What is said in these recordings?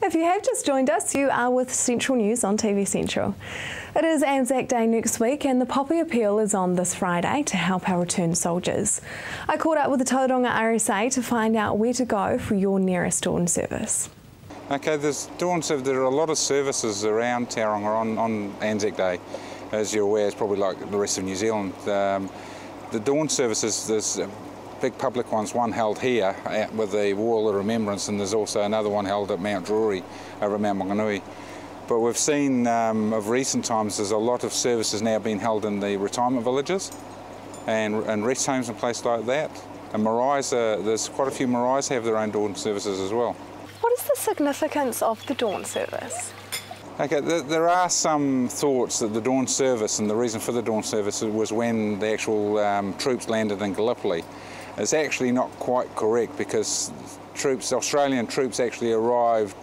If you have just joined us, you are with Central News on TV Central. It is Anzac Day next week and the Poppy Appeal is on this Friday to help our returned soldiers. I caught up with the Tauranga RSA to find out where to go for your nearest dawn service. Okay, there are a lot of services around Tauranga on Anzac Day. As you're aware, it's probably like the rest of New Zealand. The dawn services, there's big public ones, one held here with the Wall of Remembrance, and there's also another one held at Mount Drury over at Mount Maunganui. But we've seen of recent times there's a lot of services now being held in the retirement villages and rest homes and places like that. And maraes, there's quite a few maraes have their own dawn services as well. What is the significance of the dawn service? Okay, there are some thoughts that the dawn service, and the reason for the dawn service was when the actual troops landed in Gallipoli. It's actually not quite correct because Australian troops actually arrived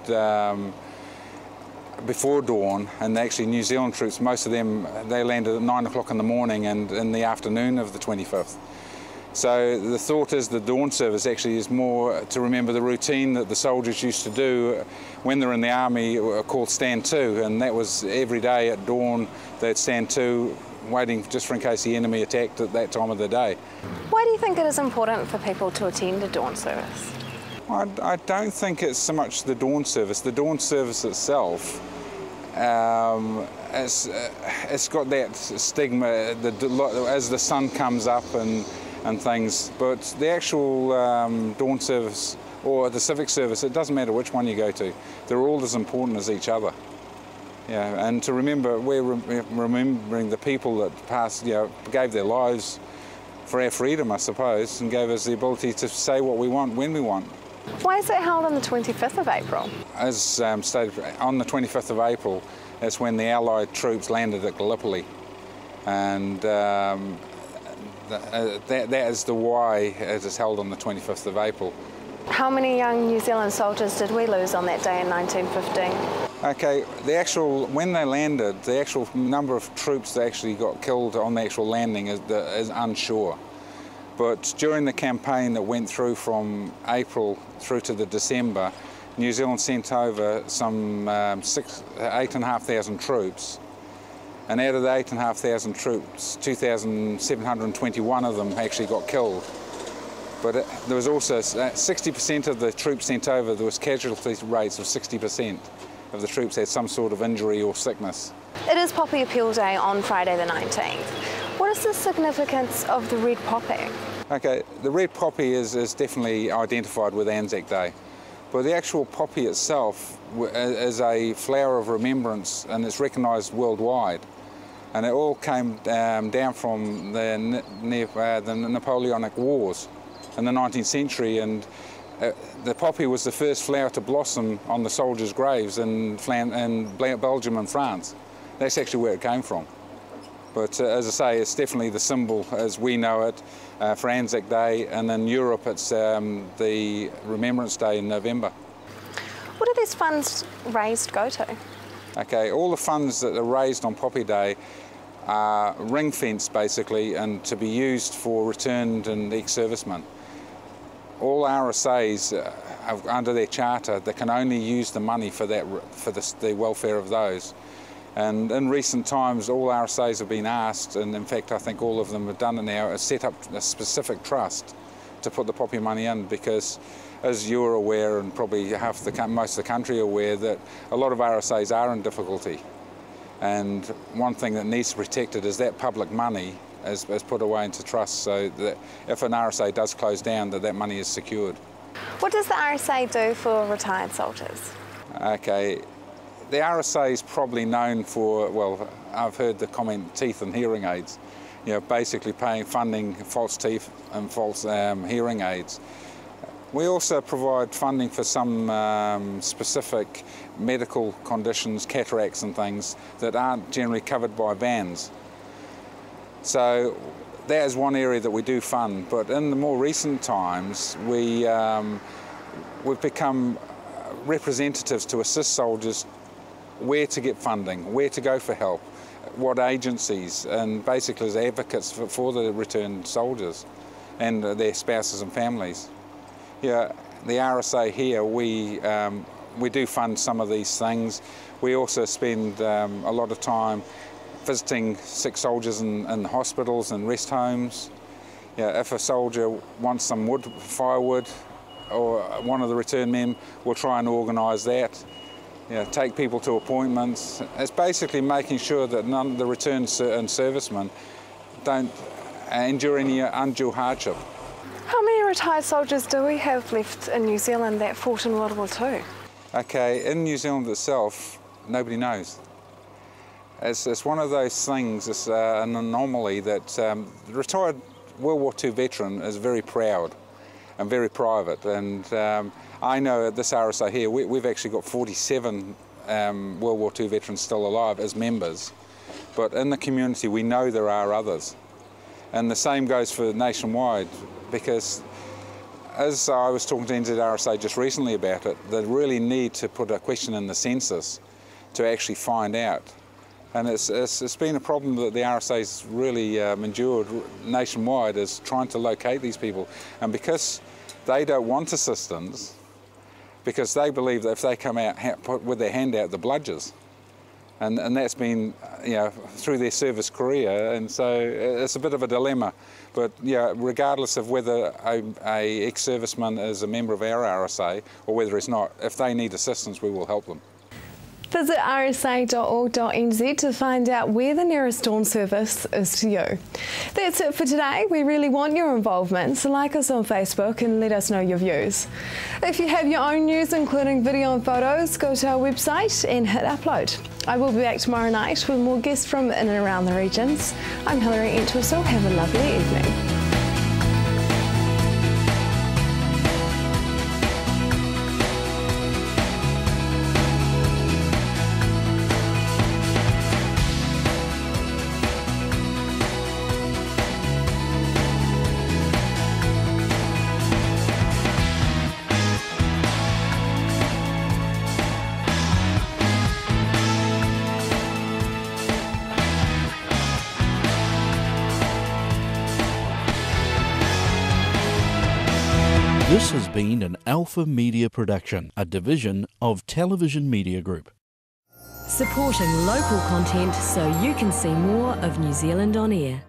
before dawn, and actually New Zealand troops, most of them, they landed at 9 o'clock in the morning and in the afternoon of the 25th. So the thought is the dawn service actually is more to remember the routine that the soldiers used to do when they're in the army, called stand to, and that was every day at dawn they'd stand to, waiting just for in case the enemy attacked at that time of the day. Why do you think it is important for people to attend a dawn service? I don't think it's so much the dawn service. The dawn service itself, it's got that stigma as the sun comes up and things, but the actual dawn service or the civic service, it doesn't matter which one you go to. They're all as important as each other. Yeah, and to remember, we're remembering the people that passed, gave their lives for our freedom, I suppose, and gave us the ability to say what we want when we want. Why is it held on the 25th of April? As stated, on the 25th of April, that's when the Allied troops landed at Gallipoli, and that is the why it is held on the 25th of April. How many young New Zealand soldiers did we lose on that day in 1915? Okay, when they landed, the actual number of troops that actually got killed on the actual landing is unsure. But during the campaign that went through from April through to the December, New Zealand sent over some 8,500 troops. And out of the 8,500 troops, 2,721 of them actually got killed. But there was also 60% of the troops sent over, there was casualty rates of 60% of the troops had some sort of injury or sickness. It is Poppy Appeal Day on Friday the 19th. What is the significance of the red poppy? Okay, the red poppy is definitely identified with Anzac Day. But the actual poppy itself is a flower of remembrance and it's recognised worldwide. And it all came down from the Napoleonic Wars in the 19th century, and the poppy was the first flower to blossom on the soldiers' graves in Belgium and France. That's actually where it came from. But as I say, it's definitely the symbol as we know it for Anzac Day, and in Europe it's the Remembrance Day in November. What do these funds raised go to? Okay, all the funds that are raised on Poppy Day are ring-fenced basically and to be used for returned and ex-servicemen. All RSAs under their charter, they can only use the money for the welfare of those. And in recent times, all RSAs have been asked, and in fact I think all of them have done it now, is set up a specific trust to put the poppy money in, because as you're aware, and probably most of the country are aware, that a lot of RSAs are in difficulty. And one thing that needs to be protected is that public money is put away into trust, so that if an RSA does close down, that money is secured. What does the RSA do for retired soldiers? Okay, the RSA is probably known for, well, I've heard the comment teeth and hearing aids, basically funding false teeth and false hearing aids. We also provide funding for some specific medical conditions, cataracts and things that aren't generally covered by bans. So that is one area that we do fund, but in the more recent times we've become representatives to assist soldiers where to get funding, where to go for help, what agencies, and basically as advocates for the returned soldiers and their spouses and families. Yeah, the RSA here, we we do fund some of these things. We also spend a lot of time visiting sick soldiers in hospitals and rest homes. If a soldier wants some firewood, or one of the return men will try and organise that. Take people to appointments. It's basically making sure that none of the returned and servicemen don't endure any undue hardship. How many retired soldiers do we have left in New Zealand that fought in World War II? Okay, in New Zealand itself, nobody knows. It's one of those things, it's an anomaly that the retired World War II veteran is very proud and very private. And I know at this RSA here, we've actually got 47 World War II veterans still alive as members. But in the community, we know there are others. And the same goes for nationwide, because as I was talking to NZRSA just recently about it, they really need to put a question in the census to actually find out. And it's been a problem that the RSA's really endured nationwide, is trying to locate these people. And because they don't want assistance, because they believe that if they come out with their hand out, the bludgers. And that's been, through their service career, and so it's a bit of a dilemma. But regardless of whether a ex-serviceman is a member of our RSA or whether it's not, if they need assistance, we will help them. Visit rsa.org.nz to find out where the nearest dawn service is to you. That's it for today. We really want your involvement, so like us on Facebook and let us know your views. If you have your own news, including video and photos, go to our website and hit upload. I will be back tomorrow night with more guests from in and around the regions. I'm Hilary Entwistle. Have a lovely evening. This has been an Alpha Media production, a division of Television Media Group. Supporting local content so you can see more of New Zealand on air.